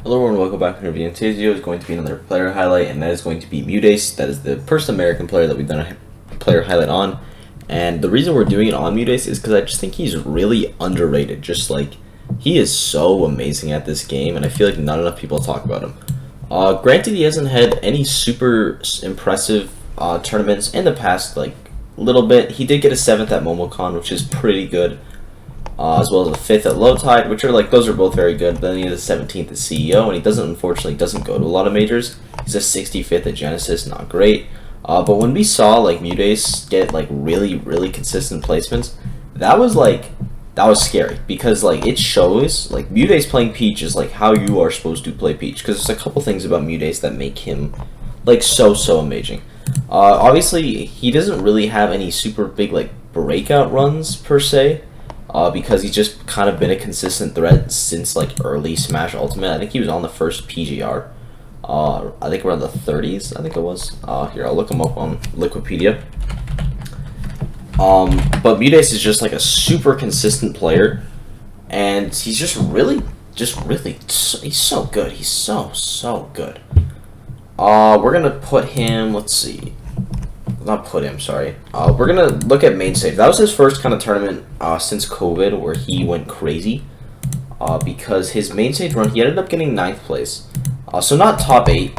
Hello everyone, welcome back to the video. Today's video is going to be another player highlight, and that is going to be Muteace. That is the first American player that we've done a player highlight on. And the reason we're doing it on Muteace is because I just think he's really underrated. Just like, he is so amazing at this game, and I feel like not enough people talk about him. Granted, he hasn't had any super impressive tournaments in the past, like, little bit. He did get a 7th at MomoCon, which is pretty good. As well as a 5th at Low Tide, which are like, those are both very good. Then he has a 17th at CEO, and he unfortunately doesn't go to a lot of majors. He's a 65th at Genesis, not great. But when we saw like Muteace get like really consistent placements, that was scary, because like it shows like Muteace playing Peach is like how you are supposed to play Peach, because there's a couple things about Muteace that make him like so amazing. Obviously, he doesn't really have any super big like breakout runs per se. Because he's just kind of been a consistent threat since like early Smash Ultimate. I think he was on the first PGR. I think around the 30s, I think it was. Here, I'll look him up on Wikipedia. But Muteace is just like a super consistent player, and he's just really, he's so good. He's so good. We're gonna put him, let's see. Not put him, sorry. We're gonna look at main stage. That was his first kind of tournament since COVID where he went crazy. Because his main stage run, he ended up getting 9th place. So not top 8,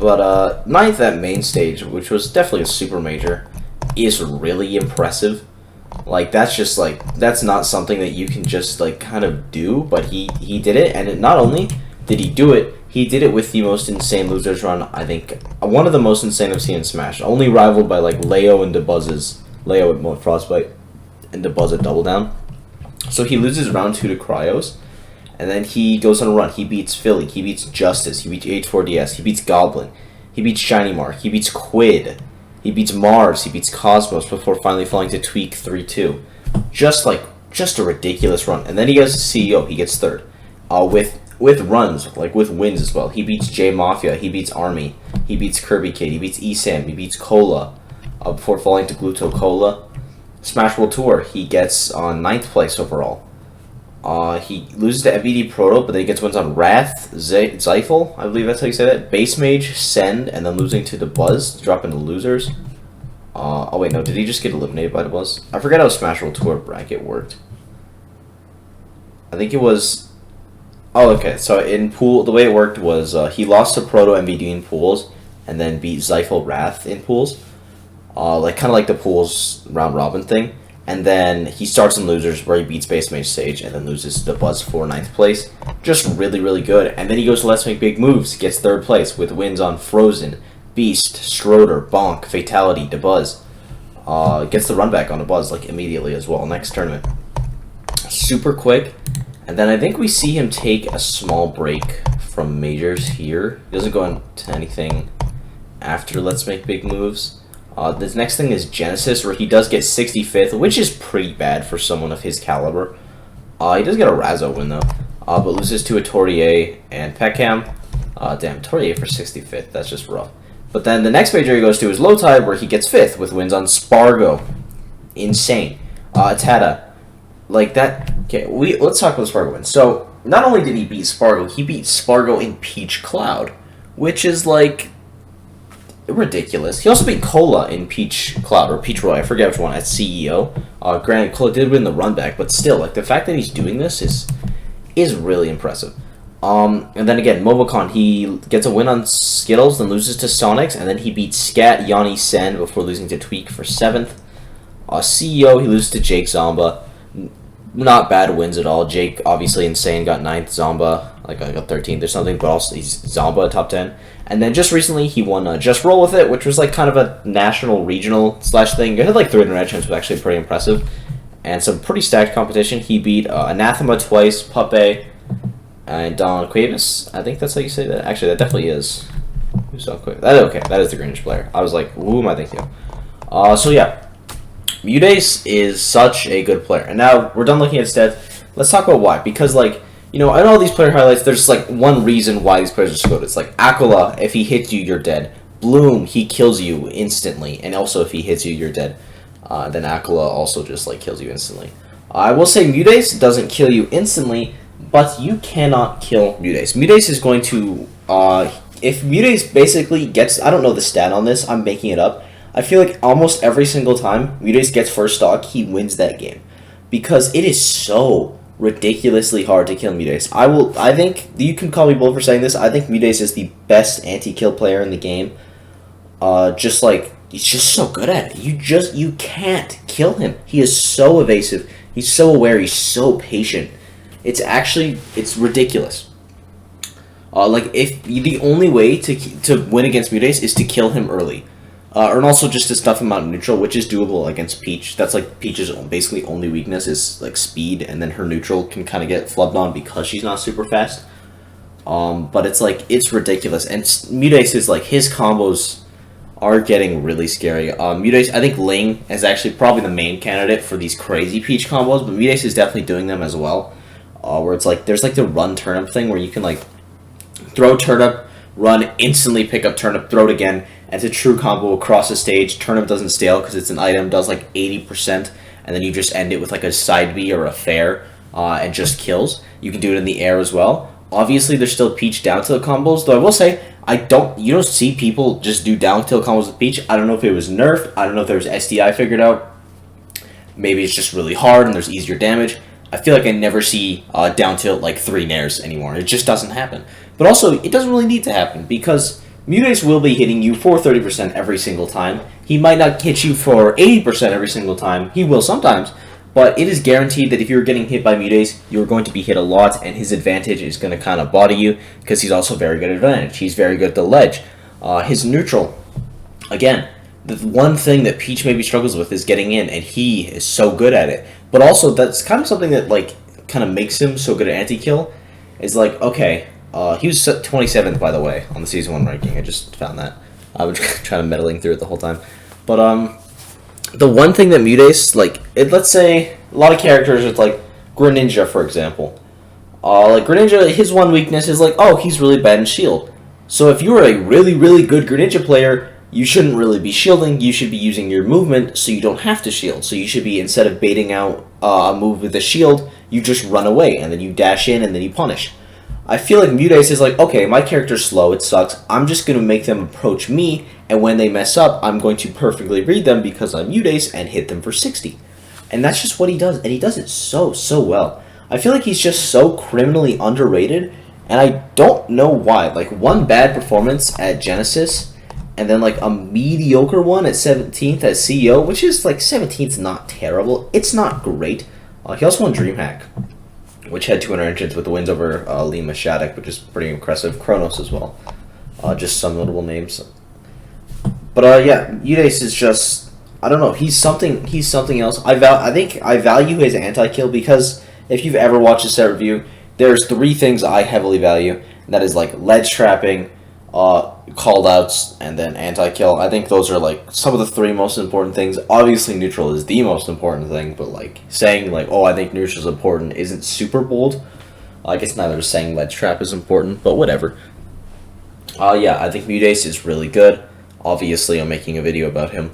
but 9th at main stage, which was definitely a super major, is really impressive. Like, that's just like, that's not something that you can just like kind of do, but he did it, and not only did he do it, he did it with the most insane losers run, I think. One of the most insane I've seen in Smash. Only rivaled by like Leo and DeBuzz's. Leo at Frostbite and DeBuzz at Double Down. So he loses round 2 to Cryos. And then he goes on a run. He beats Philly. He beats Justice. He beats H4DS. He beats Goblin. He beats Shiny Mark. He beats Quid. He beats Mars. He beats Cosmos before finally falling to Tweak 3-2. Just a ridiculous run. And then he goes to CEO. He gets 3rd. With runs, like with wins as well. He beats J Mafia, he beats Army, he beats Kirby Kid, he beats ESAM, he beats Cola, before falling to Gluto Cola. Smash World Tour, he gets on 9th place overall. He loses to FBD Proto, but then he gets wins on Wrath, Zyphel, I believe that's how you say that, Base Mage, Send, and then losing to DeBuzz to drop into losers. Oh wait, no, did he just get eliminated by DeBuzz? I forget how Smash World Tour bracket worked. I think it was... Oh, okay. So in pool, the way it worked was he lost to Proto MVD in pools, and then beat Zyphel Wrath in pools, like kind of like the pools round robin thing. And then he starts in losers where he beats Base Mage Sage, and then loses to Buzz for 9th place. Just really good. And then he goes to Let's Make Big Moves, gets 3rd place with wins on Frozen, Beast, Schroeder, Bonk, Fatality, DeBuzz. Gets the run back on DeBuzz like immediately as well next tournament. Super quick. And then I think we see him take a small break from majors here. He doesn't go into anything after Let's Make Big Moves. This next thing is Genesis, where he does get 65th, which is pretty bad for someone of his caliber. He does get a Razzo win, though, but loses to a Torier and Peckham. Damn, Torier for 65th. That's just rough. But then the next major he goes to is Low Tide, where he gets 5th with wins on Spargo. Insane. Tata. Like that. Okay, let's talk about the Spargo win. So, not only did he beat Spargo, he beat Spargo in Peach Cloud, which is like ridiculous. He also beat Cola in Peach Cloud, or Peach Roy, I forget which one, at CEO. Granted, Cola did win the run back, but still, like the fact that he's doing this is really impressive. And then again, MomoCon, he gets a win on Skittles, then loses to Sonics, and then he beats Scat, Yanni, Sen before losing to Tweak for 7th. CEO, he loses to Jake Zomba. Not bad wins at all. Jake, obviously insane, got 9th. Zomba, like I got 13th or something, but also he's Zomba top 10. And then just recently he won Just Roll With It, which was like kind of a national, regional / thing. It had like 3 interactions, which was actually pretty impressive. And some pretty stacked competition. He beat Anathema twice, Puppe, and Don Quavis. I think that's how you say that. Actually, that definitely is. Who's Don Quavis? Okay, that is the Greenish player. I was like, who am I thinking of? So yeah. Muteace is such a good player. And now we're done looking at stats. Let's talk about why. Because, like, you know, in all these player highlights, there's, like, one reason why these players are so good. It's like, Aquila, if he hits you, you're dead. Bloom, he kills you instantly. And also, if he hits you, you're dead. Then Aquila also just, like, kills you instantly. I will say Muteace doesn't kill you instantly, but you cannot kill Muteace. Muteace is going to, if Muteace basically gets, I don't know the stat on this, I'm making it up. I feel like almost every single time Muteace gets first stock, he wins that game. Because it is so ridiculously hard to kill Muteace. I think, you can call me bold for saying this, I think Muteace is the best anti-kill player in the game. He's just so good at it. You can't kill him. He is so evasive. He's so aware. He's so patient. It's ridiculous. If the only way to win against Muteace is to kill him early. And also just to stuff him out neutral, which is doable against Peach. That's like Peach's basically only weakness is like speed, and then her neutral can kind of get flubbed on because she's not super fast. But it's ridiculous. And Muteace is his combos are getting really scary. Muteace, I think Ling is actually probably the main candidate for these crazy Peach combos, but Muteace is definitely doing them as well. Where it's there's the run turnip thing where you can throw turnip, run, instantly pick up turnip, throw it again, and it's a true combo across the stage. Turnip doesn't stale because it's an item, does 80%, and then you just end it with a side B or a fair, and just kills. You can do it in the air as well. Obviously, there's still Peach down tilt combos, though I will say, you don't see people just do down tilt combos with Peach. I don't know if it was nerfed. I don't know if there was SDI figured out. Maybe it's just really hard and there's easier damage. I feel like I never see down tilt 3 nairs anymore. It just doesn't happen. But also, it doesn't really need to happen because Muteace will be hitting you for 30% every single time. He might not hit you for 80% every single time. He will sometimes. But it is guaranteed that if you're getting hit by Muteace, you're going to be hit a lot, and his advantage is going to kind of body you, because he's also very good at advantage. He's very good at the ledge. His neutral, again, the one thing that Peach maybe struggles with is getting in, and he is so good at it. But also, that's kind of something that, kind of makes him so good at anti-kill, is okay, he was 27th, by the way, on the Season 1 ranking. I just found that. I was trying to meddling through it the whole time. But, the one thing that Muteace, let's say, a lot of characters, it's Greninja, for example. Greninja, his one weakness is he's really bad in shield. So if you're a really, really good Greninja player, you shouldn't really be shielding. You should be using your movement so you don't have to shield. So you should be, instead of baiting out a move with a shield, you just run away, and then you dash in, and then you punish. I feel like Muteace is okay, my character's slow, it sucks. I'm just going to make them approach me, and when they mess up, I'm going to perfectly read them because I'm Muteace and hit them for 60. And that's just what he does, and he does it so, so well. I feel like he's just so criminally underrated, and I don't know why. One bad performance at Genesis, and then a mediocre one at 17th at CEO, which is 17th's not terrible. It's not great. He also won DreamHack, which had 200 entrants with the wins over Lima Shattuck, which is pretty impressive. Kronos as well. Just some notable names. But yeah, Muteace is just, I don't know, he's something else. I think I value his anti-kill because if you've ever watched a set review, there's 3 things I heavily value, and that is ledge trapping, called outs, and then anti-kill. I think those are some of the 3 most important things. Obviously neutral is the most important thing, but saying oh, I think neutral is important isn't super bold. I guess neither is saying ledge trap is important, but whatever. Yeah, I think Muteace is really good. Obviously I'm making a video about him.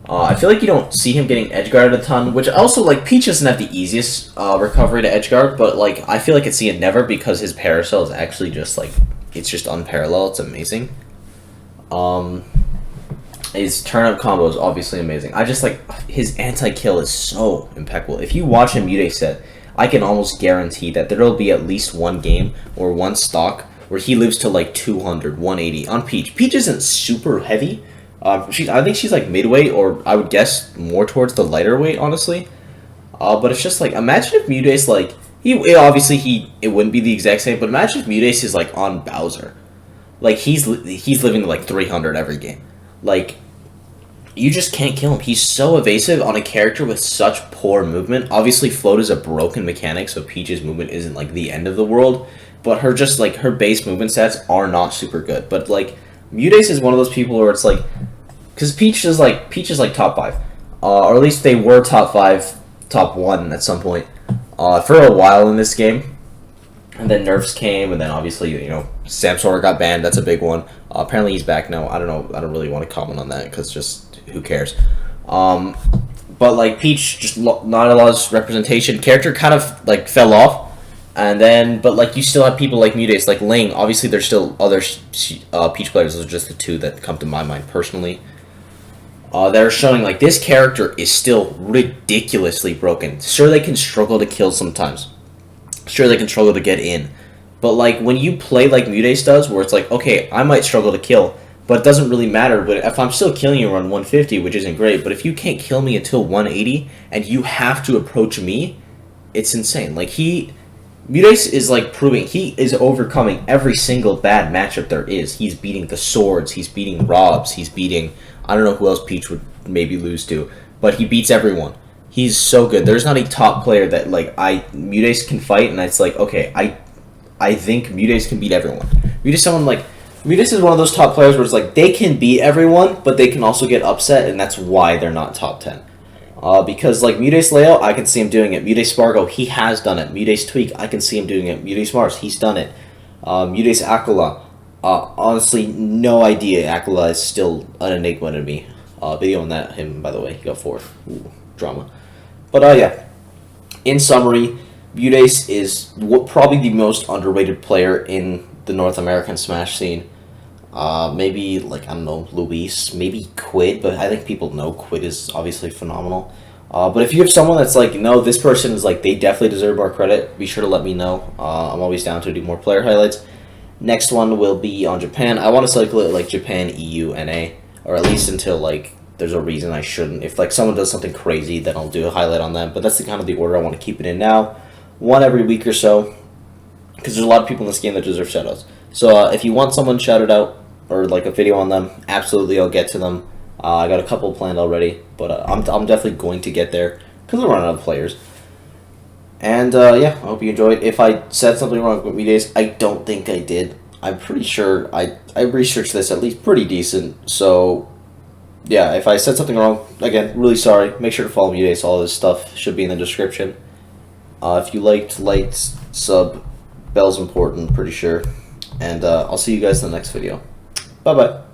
I feel like you don't see him getting edgeguarded a ton, which also, Peach doesn't have the easiest recovery to edgeguard, but I feel like it's see it never because his paracel is actually just it's just unparalleled. It's amazing. His turnip combo is obviously amazing. I just his anti-kill is so impeccable. If you watch a Muteace set, I can almost guarantee that there will be at least one game or one stock where he lives to 200, 180 on Peach. Peach isn't super heavy. I think she's midweight, or I would guess more towards the lighter weight, honestly. But it's just imagine if Muteace it wouldn't be the exact same, but imagine if Muteace is on Bowser. He's living to 300 every game. You just can't kill him. He's so evasive on a character with such poor movement. Obviously, float is a broken mechanic, so Peach's movement isn't the end of the world. But her just her base movement stats are not super good. But Muteace is one of those people where it's because Peach is top 5, or at least they were top 5, top 1 at some point for a while in this game. And then nerfs came, and then obviously Samsora got banned. That's a big one. Apparently he's back now. I don't know. I don't really want to comment on that because just who cares. But Peach just not a lot of representation. Character kind of fell off. And then, but like you still have people like Muteace, like Ling. Obviously, there's still other Peach players. Those are just the two that come to my mind personally. That are showing like this character is still ridiculously broken. Sure, they can struggle to kill sometimes. Sure, they can struggle to get in. But like when you play like Muteace does, where it's like, okay, I might struggle to kill, but it doesn't really matter. But if I'm still killing you around 150, which isn't great, but if you can't kill me until 180 and you have to approach me, it's insane. Like Muteace is like proving he is overcoming every single bad matchup there is. He's beating the Swords, he's beating Robs, he's beating, I don't know who else Peach would maybe lose to, but he beats everyone. He's so good. There's not a top player that like Muteace can fight, and it's like, okay, I think Muteace can beat everyone. Muteace is one of those top players where it's like they can beat everyone, but they can also get upset, and that's why they're not top 10. Because like Muteace Leo, I can see him doing it. Muteace Spargo, he has done it. Muteace Tweak, I can see him doing it. Muteace Mars, he's done it. Muteace Aquila, honestly, no idea. Aquila is still an enigma to me. Video on that, him, by the way, he got 4th. Ooh, drama. But yeah, in summary, Muteace is probably the most underrated player in the North American Smash scene. Maybe, like, I don't know, Luis, maybe Quid, but I think people know Quid is obviously phenomenal. But if you have someone that's like, no, this person is like, they definitely deserve our credit, be sure to let me know. I'm always down to do more player highlights. Next one will be on Japan. I want to cycle it like Japan, EU, NA, or at least until, like, there's a reason I shouldn't. If, like, someone does something crazy, then I'll do a highlight on them. But that's the kind of the order I want to keep it in now. One every week or so, because there's a lot of people in this game that deserve shoutouts. So if you want someone shouted out, or like a video on them, absolutely I'll get to them. I got a couple planned already, but I'm definitely going to get there because we're running out of players. And yeah, I hope you enjoyed. If I said something wrong with Muteace, I don't think I did. I'm pretty sure I researched this at least pretty decent. So yeah, if I said something wrong, again, really sorry. Make sure to follow Muteace. All this stuff should be in the description. If you liked, sub, bell's important, pretty sure. And I'll see you guys in the next video. Bye-bye.